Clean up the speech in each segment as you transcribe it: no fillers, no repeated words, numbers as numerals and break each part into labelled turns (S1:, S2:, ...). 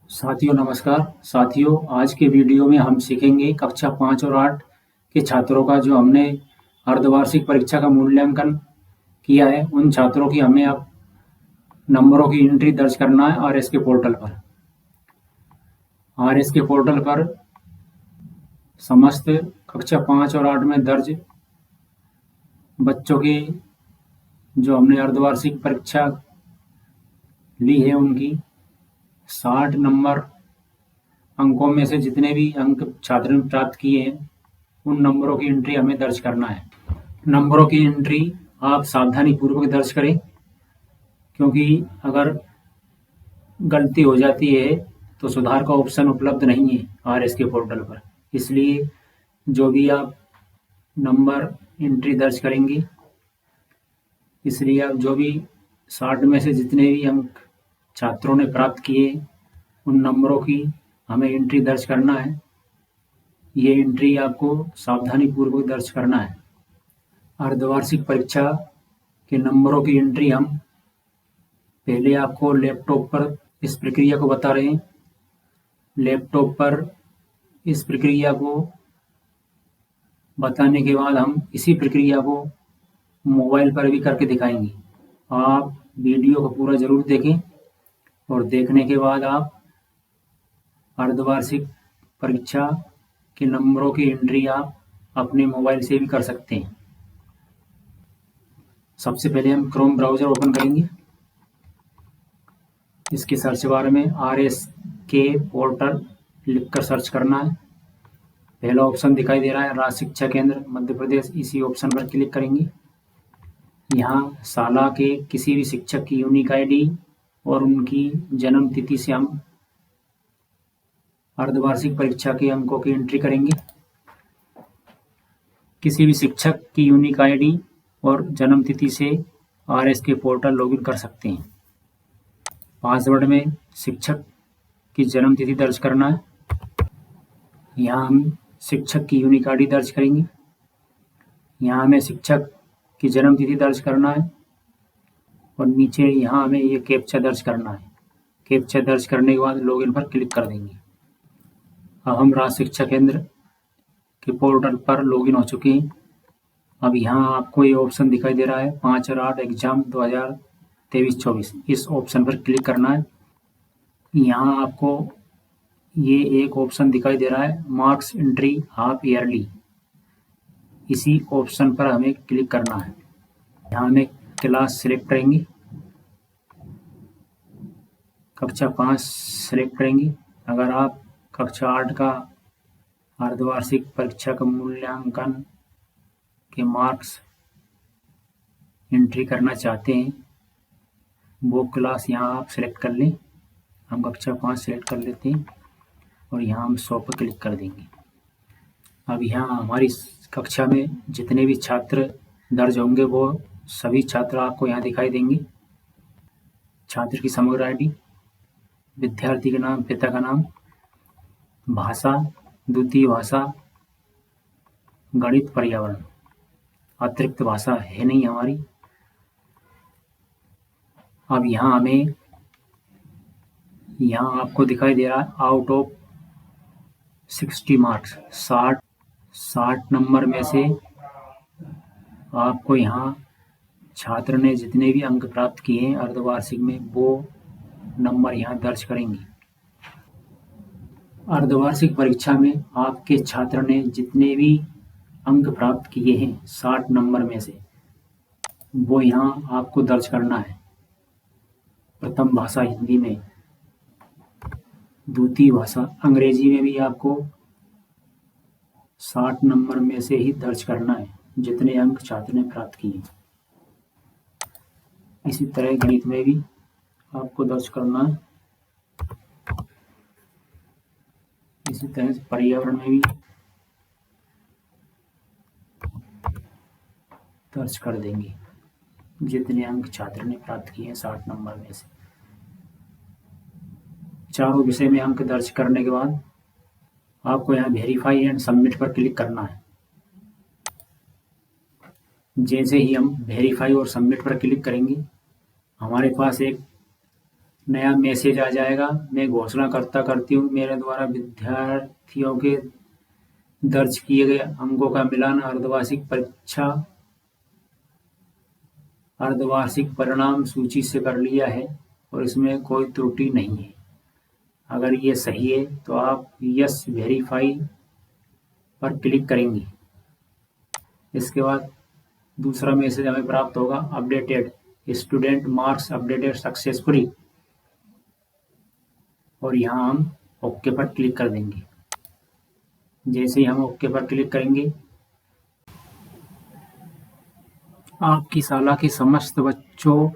S1: साथियों नमस्कार। साथियों आज के वीडियो में हम सीखेंगे कक्षा 5 और 8 के छात्रों का जो हमने अर्धवार्षिक परीक्षा का मूल्यांकन किया है, उन छात्रों की हमें अब नंबरों की एंट्री दर्ज करना है आरएस के पोर्टल पर। आरएस के पोर्टल पर समस्त कक्षा 5 और 8 में दर्ज बच्चों की जो हमने अर्धवार्षिक परीक्षा ली है उनकी 60 नंबर अंकों में से जितने भी अंक छात्र ने प्राप्त किए हैं उन नंबरों की एंट्री हमें दर्ज करना है। नंबरों की एंट्री आप सावधानी पूर्वक दर्ज करें, क्योंकि अगर गलती हो जाती है तो सुधार का ऑप्शन उपलब्ध नहीं है आरएस के पोर्टल पर। इसलिए जो भी आप नंबर एंट्री दर्ज करेंगे, इसलिए आप जो भी 60 में से जितने भी अंक छात्रों ने प्राप्त किए उन नंबरों की हमें एंट्री दर्ज करना है। ये एंट्री आपको सावधानी पूर्वक दर्ज करना है। अर्धवार्षिक परीक्षा के नंबरों की एंट्री हम पहले आपको लैपटॉप पर इस प्रक्रिया को बता रहे हैं। लैपटॉप पर इस प्रक्रिया को बताने के बाद हम इसी प्रक्रिया को मोबाइल पर भी करके दिखाएंगे। आप वीडियो को पूरा ज़रूर देखें और देखने के बाद आप अर्धवार्षिक परीक्षा के नंबरों की एंट्री आप अपने मोबाइल से भी कर सकते हैं। सबसे पहले हम क्रोम ब्राउज़र ओपन करेंगे। इसके सर्च बार में आरएस के पोर्टल लिखकर सर्च करना है। पहला ऑप्शन दिखाई दे रहा है राज्य शिक्षा केंद्र मध्य प्रदेश, इसी ऑप्शन पर क्लिक करेंगे। यहाँ साला के किसी भी शिक्षक की यूनिक आईडी और उनकी जन्म तिथि से हम अर्धवार्षिक परीक्षा के अंकों की एंट्री करेंगे। किसी भी शिक्षक की यूनिक आईडी और जन्म तिथि से आरएस के पोर्टल लॉगिन कर सकते हैं। पासवर्ड में शिक्षक की जन्म तिथि दर्ज करना है। यहाँ हम शिक्षक की यूनिक आईडी दर्ज करेंगे। यहाँ हमें शिक्षक की जन्म तिथि दर्ज करना है और नीचे यहाँ हमें ये कैप्चा दर्ज करना है। कैप्चा दर्ज करने के बाद लॉगिन पर क्लिक कर देंगे। अब हम राज्य शिक्षा केंद्र के पोर्टल पर लॉगिन हो चुके हैं। अब यहाँ आपको ये ऑप्शन दिखाई दे रहा है 5 और 8 एग्जाम 2023-24, इस ऑप्शन पर क्लिक करना है। यहाँ आपको ये एक ऑप्शन दिखाई दे रहा है मार्क्स एंट्री हाफ ईयरली, इसी ऑप्शन पर हमें क्लिक करना है। यहाँ हमें क्लास सिलेक्ट करेंगे, कक्षा 5 सिलेक्ट करेंगे। अगर आप कक्षा 8 का अर्धवार्षिक परीक्षा का मूल्यांकन के मार्क्स एंट्री करना चाहते हैं, वो क्लास यहाँ आप सिलेक्ट कर लें। हम कक्षा 5 सिलेक्ट कर लेते हैं और यहाँ हम 100 पर क्लिक कर देंगे। अब यहाँ हमारी कक्षा में जितने भी छात्र दर्ज होंगे वो सभी छात्र आपको यहाँ दिखाई देंगे। छात्र की समग्र आईडी, विद्यार्थी का नाम, पिता का नाम, भाषा, द्वितीय भाषा, गणित, पर्यावरण, अतिरिक्त भाषा है नहीं हमारी। अब यहाँ आपको दिखाई दे रहा है आउट ऑफ 60 मार्क्स, 60 नंबर में से आपको यहाँ छात्र ने जितने भी अंक प्राप्त किए हैं अर्धवार्षिक में वो नंबर यहाँ दर्ज करेंगे। अर्धवार्षिक परीक्षा में आपके छात्र ने जितने भी अंक प्राप्त किए हैं 60 नंबर में से वो यहाँ आपको दर्ज करना है। प्रथम भाषा हिंदी में, द्वितीय भाषा अंग्रेजी में भी आपको 60 नंबर में से ही दर्ज करना है जितने अंक छात्र ने प्राप्त किए। इसी तरह गणित में भी आपको दर्ज करना है। इसी तरह से पर्यावरण में भी दर्ज कर देंगे जितने अंक छात्र ने प्राप्त किए हैं 60 नंबर में से। चारों विषय में अंक दर्ज करने के बाद आपको यहाँ वेरीफाई एंड सबमिट पर क्लिक करना है। जैसे ही हम वेरीफाई और सबमिट पर क्लिक करेंगे हमारे पास एक नया मैसेज आ जाएगा। मैं घोषणा करती हूँ मेरे द्वारा विद्यार्थियों के दर्ज किए गए अंकों का मिलान अर्धवार्षिक परिणाम सूची से कर लिया है और इसमें कोई त्रुटि नहीं है। अगर ये सही है तो आप यस वेरीफाई पर क्लिक करेंगे। इसके बाद दूसरा मैसेज हमें प्राप्त होगा, updated student marks updated successfully, और यहाँ हम ओके पर क्लिक कर देंगे। जैसे ही हम ओके पर क्लिक करेंगे आपकी शाला के समस्त बच्चों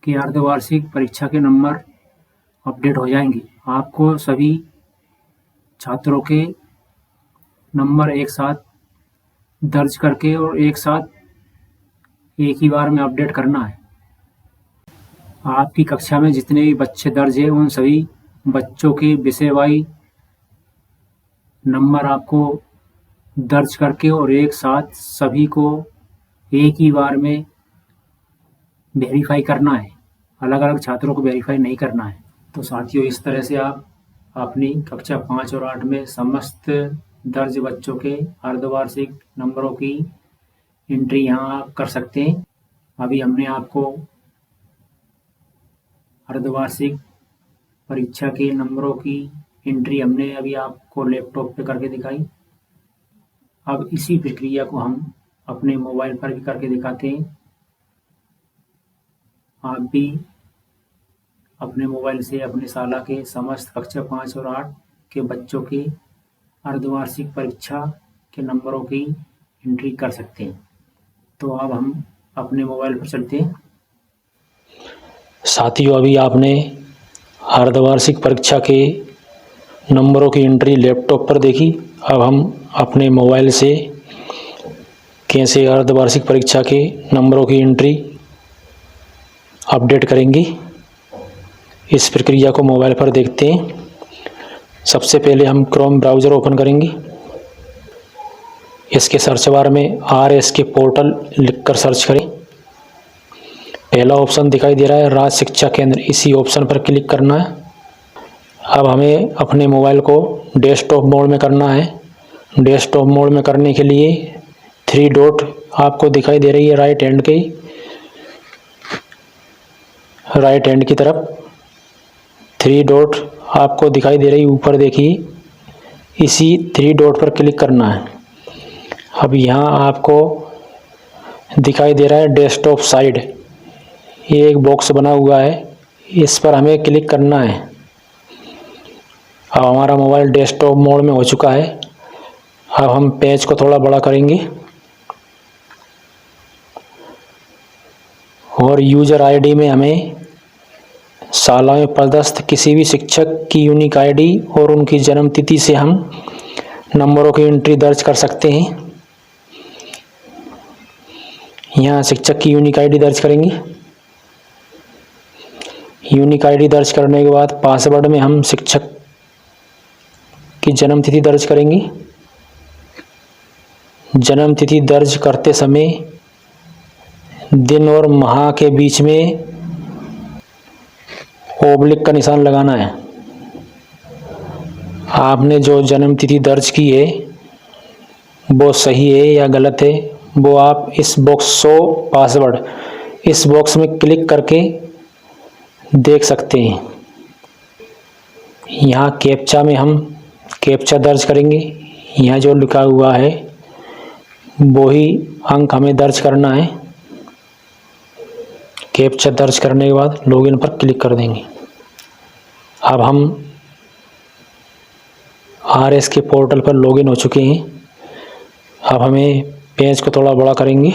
S1: के अर्धवार्षिक परीक्षा के नंबर अपडेट हो जाएंगे। आपको सभी छात्रों के नंबर एक साथ दर्ज करके और एक साथ एक ही बार में अपडेट करना है। आपकी कक्षा में जितने भी बच्चे दर्ज हैं उन सभी बच्चों के विषयवाई नंबर आपको दर्ज करके और एक साथ सभी को एक ही बार में वेरीफाई करना है। अलग अलग छात्रों को वेरीफाई नहीं करना है। तो साथियों, इस तरह से आप अपनी कक्षा 5 और 8 में समस्त दर्ज बच्चों के अर्धवार्षिक नंबरों की एंट्री यहाँ आप कर सकते हैं। अभी हमने आपको अर्धवार्षिक परीक्षा के नंबरों की एंट्री हमने अभी आपको लैपटॉप पे करके दिखाई। अब इसी प्रक्रिया को हम अपने मोबाइल पर भी करके दिखाते हैं। आप भी अपने मोबाइल से अपने शाला के समस्त कक्षा 5 और 8 के बच्चों के अर्धवार्षिक परीक्षा के नंबरों की एंट्री कर सकते हैं। तो अब हम अपने मोबाइल पर चलते हैं।
S2: साथियों, अभी आपने अर्धवार्षिक परीक्षा के नंबरों की एंट्री लैपटॉप पर देखी। अब हम अपने मोबाइल से कैसे अर्धवार्षिक परीक्षा के नंबरों की एंट्री अपडेट करेंगे, इस प्रक्रिया को मोबाइल पर देखते हैं। सबसे पहले हम क्रोम ब्राउज़र ओपन करेंगे। इसके सर्च बार में RSK पोर्टल लिखकर सर्च करें। पहला ऑप्शन दिखाई दे रहा है राज्य शिक्षा केंद्र, इसी ऑप्शन पर क्लिक करना है। अब हमें अपने मोबाइल को डेस्कटॉप मोड में करना है। डेस्कटॉप मोड में करने के लिए 3 डॉट आपको दिखाई दे रही है राइट हैंड की तरफ 3 डॉट आपको दिखाई दे रही है ऊपर, देखिए, इसी 3 डॉट पर क्लिक करना है। अब यहाँ आपको दिखाई दे रहा है डेस्कटॉप साइड, ये एक बॉक्स बना हुआ है, इस पर हमें क्लिक करना है। अब हमारा मोबाइल डेस्कटॉप मोड में हो चुका है। अब हम पेज को थोड़ा बड़ा करेंगे और यूज़र आईडी में हमें शाला में पदस्थ किसी भी शिक्षक की यूनिक आईडी और उनकी जन्म तिथि से हम नंबरों की एंट्री दर्ज कर सकते हैं। यहाँ शिक्षक की यूनिक आईडी दर्ज करेंगे। यूनिक आईडी दर्ज करने के बाद पासवर्ड में हम शिक्षक की जन्म तिथि दर्ज करेंगे। जन्म तिथि दर्ज करते समय दिन और माह के बीच में ओब्लिक का निशान लगाना है। आपने जो जन्म तिथि दर्ज की है वो सही है या गलत है, वो आप इस बॉक्स शो पासवर्ड, इस बॉक्स में क्लिक करके देख सकते हैं। यहाँ कैप्चा में हम कैप्चा दर्ज करेंगे। यहाँ जो लिखा हुआ है वो ही अंक हमें दर्ज करना है। कैप्चा दर्ज करने के बाद लॉगिन पर क्लिक कर देंगे। अब हम RSK पोर्टल पर लॉगिन हो चुके हैं। अब हमें पेज को थोड़ा बड़ा करेंगे।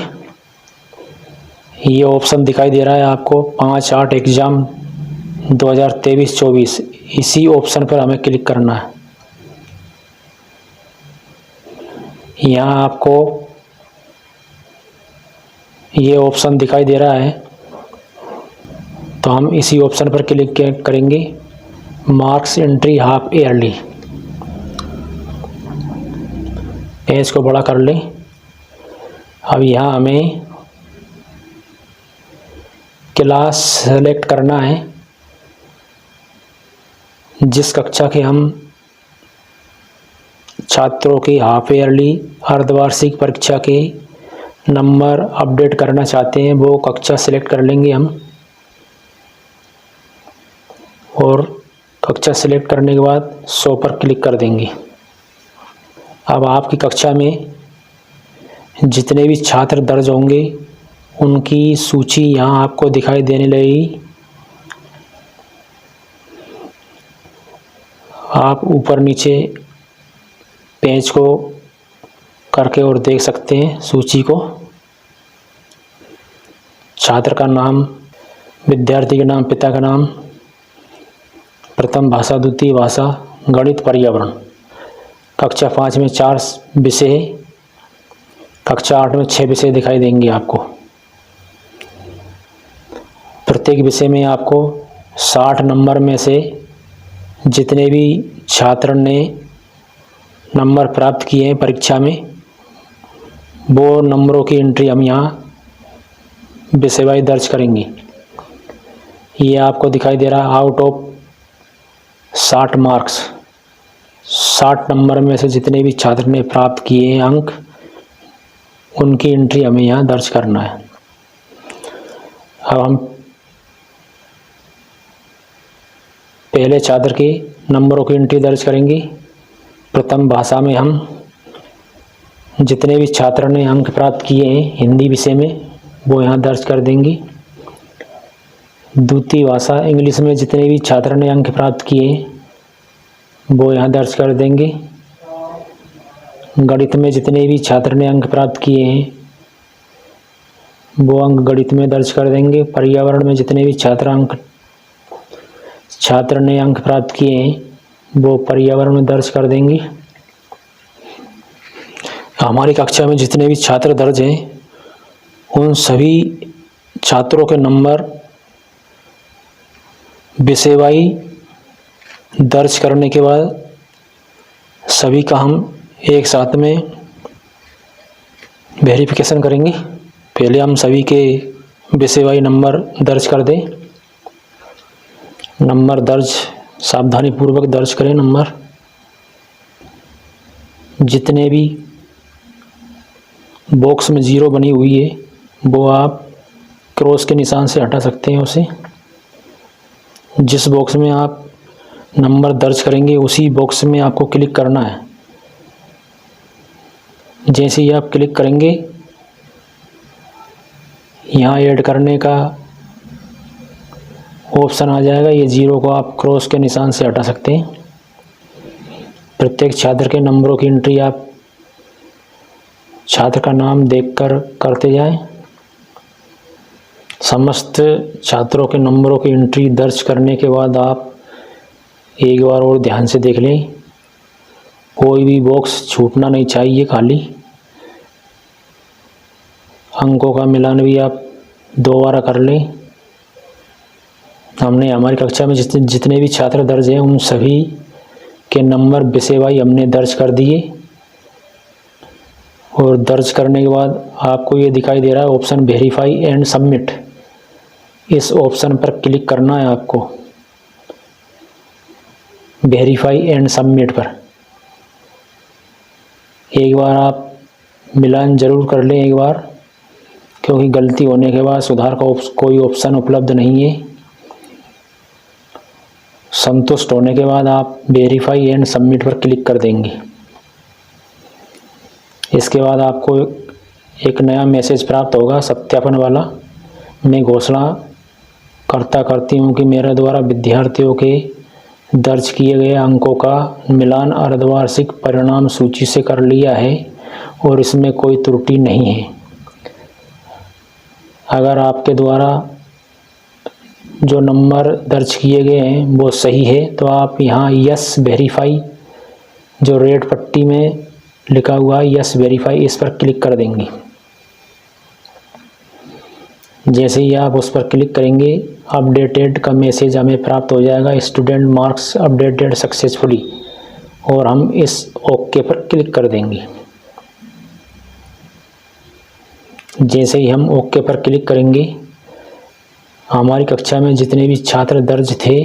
S2: ये ऑप्शन दिखाई दे रहा है आपको 5-8 एग्ज़ाम 2023-24, इसी ऑप्शन पर हमें क्लिक करना है। यहाँ आपको ये ऑप्शन दिखाई दे रहा है, तो हम इसी ऑप्शन पर क्लिक करेंगे, marks entry half yearly. Page को बड़ा कर लें। अब यहाँ हमें क्लास सेलेक्ट करना है जिस कक्षा के हम छात्रों की हाफ ईयरली अर्धवार्षिक परीक्षा के नंबर अपडेट करना चाहते हैं, वो कक्षा सेलेक्ट कर लेंगे हम। और कक्षा सेलेक्ट करने के बाद 100 पर क्लिक कर देंगे। अब आपकी कक्षा में जितने भी छात्र दर्ज होंगे उनकी सूची यहाँ आपको दिखाई देने लगेगी। आप ऊपर नीचे पेज को करके और देख सकते हैं सूची को। छात्र का नाम, विद्यार्थी का नाम, पिता का नाम, प्रथम भाषा, द्वितीय भाषा, गणित, पर्यावरण। कक्षा 5 में 4 विषय, कक्षा 8 में 6 विषय दिखाई देंगे आपको। प्रत्येक विषय में आपको 60 नंबर में से जितने भी छात्र ने नंबर प्राप्त किए हैं परीक्षा में, वो नंबरों की एंट्री हम यहाँ विषयवार दर्ज करेंगे। ये आपको दिखाई दे रहा आउट ऑफ 60 मार्क्स, 60 नंबर में से जितने भी छात्र ने प्राप्त किए हैं अंक, उनकी एंट्री हमें यहाँ दर्ज करना है। अब हम पहले छात्र के नंबरों की एंट्री दर्ज करेंगे। प्रथम भाषा में हम जितने भी छात्र ने अंक प्राप्त किए हैं हिंदी विषय में, वो यहाँ दर्ज कर देंगे। द्वितीय भाषा इंग्लिश में जितने भी छात्र ने अंक प्राप्त किए हैं वो यहाँ दर्ज कर देंगे। गणित में जितने भी छात्र ने अंक प्राप्त किए हैं वो अंक गणित में दर्ज कर देंगे। पर्यावरण में जितने भी छात्र ने अंक प्राप्त किए हैं वो पर्यावरण में दर्ज कर देंगे। हमारी कक्षा में जितने भी छात्र दर्ज हैं उन सभी छात्रों के नंबर विषयवाई दर्ज करने के बाद सभी का हम एक साथ में वेरिफिकेशन करेंगे। पहले हम सभी के विषयवाई नंबर दर्ज कर दें। नंबर दर्ज सावधानी पूर्वक दर्ज करें। नंबर जितने भी बॉक्स में 0 बनी हुई है वो आप क्रॉस के निशान से हटा सकते हैं उसे। जिस बॉक्स में आप नंबर दर्ज करेंगे उसी बॉक्स में आपको क्लिक करना है। जैसे ही आप क्लिक करेंगे यहाँ ऐड करने का ऑप्शन आ जाएगा। ये 0 को आप क्रॉस के निशान से हटा सकते हैं। प्रत्येक छात्र के नंबरों की एंट्री आप छात्र का नाम देखकर करते जाएं। समस्त छात्रों के नंबरों की एंट्री दर्ज करने के बाद आप एक बार और ध्यान से देख लें, कोई भी बॉक्स छूटना नहीं चाहिए खाली। अंकों का मिलान भी आप दोबारा कर लें। हमने हमारी कक्षा में जितने भी छात्र दर्ज हैं उन सभी के नंबर विषयवाई हमने दर्ज कर दिए। और दर्ज करने के बाद आपको ये दिखाई दे रहा है ऑप्शन वेरीफाई एंड सबमिट। इस ऑप्शन पर क्लिक करना है आपको, वेरीफाई एंड सबमिट पर। एक बार आप मिलान ज़रूर कर लें एक बार, क्योंकि गलती होने के बाद सुधार का कोई ऑप्शन उपलब्ध नहीं है। संतुष्ट होने के बाद आप वेरीफाई एंड सबमिट पर क्लिक कर देंगे। इसके बाद आपको एक नया मैसेज प्राप्त होगा सत्यापन वाला। मैं घोषणा करती हूँ कि मेरे द्वारा विद्यार्थियों के दर्ज किए गए अंकों का मिलान अर्धवार्षिक परिणाम सूची से कर लिया है और इसमें कोई त्रुटि नहीं है। अगर आपके द्वारा जो नंबर दर्ज किए गए हैं वो सही है तो आप यहाँ यस वेरीफाई, जो रेड पट्टी में लिखा हुआ है यस वेरीफाई, इस पर क्लिक कर देंगे। जैसे ही आप उस पर क्लिक करेंगे अपडेटेड का मैसेज हमें प्राप्त हो जाएगा, स्टूडेंट मार्क्स अपडेटेड सक्सेसफुली, और हम इस ओके पर क्लिक कर देंगे। जैसे ही हम ओके पर क्लिक करेंगे हमारी कक्षा में जितने भी छात्र दर्ज थे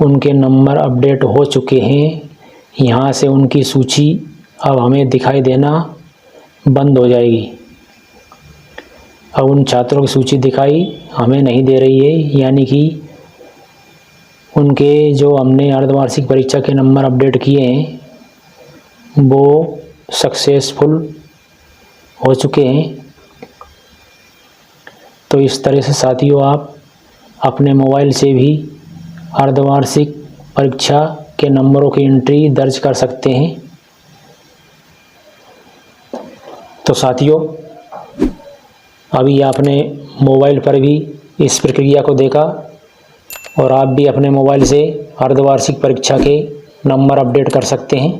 S2: उनके नंबर अपडेट हो चुके हैं। यहाँ से उनकी सूची अब हमें दिखाई देना बंद हो जाएगी। अब उन छात्रों की सूची दिखाई हमें नहीं दे रही है, यानी कि उनके जो हमने अर्धवार्षिक परीक्षा के नंबर अपडेट किए हैं वो सक्सेसफुल हो चुके हैं। तो इस तरह से साथियों आप अपने मोबाइल से भी अर्धवार्षिक परीक्षा के नंबरों की एंट्री दर्ज कर सकते हैं। तो साथियों अभी आपने मोबाइल पर भी इस प्रक्रिया को देखा और आप भी अपने मोबाइल से अर्धवार्षिक परीक्षा के नंबर अपडेट कर सकते हैं।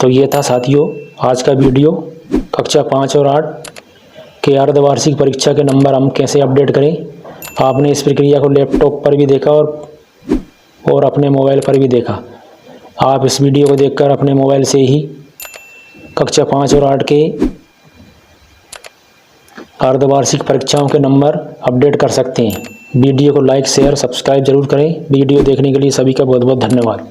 S2: तो ये था साथियों आज का वीडियो। कक्षा 5 और 8 के अर्धवार्षिक परीक्षा के नंबर हम कैसे अपडेट करें। आपने इस प्रक्रिया को लैपटॉप पर भी देखा और अपने मोबाइल पर भी देखा। आप इस वीडियो को देखकर अपने मोबाइल से ही कक्षा 5 और 8 के अर्धवार्षिक परीक्षाओं के नंबर अपडेट कर सकते हैं। वीडियो को लाइक शेयर सब्सक्राइब जरूर करें। वीडियो देखने के लिए सभी का बहुत बहुत धन्यवाद।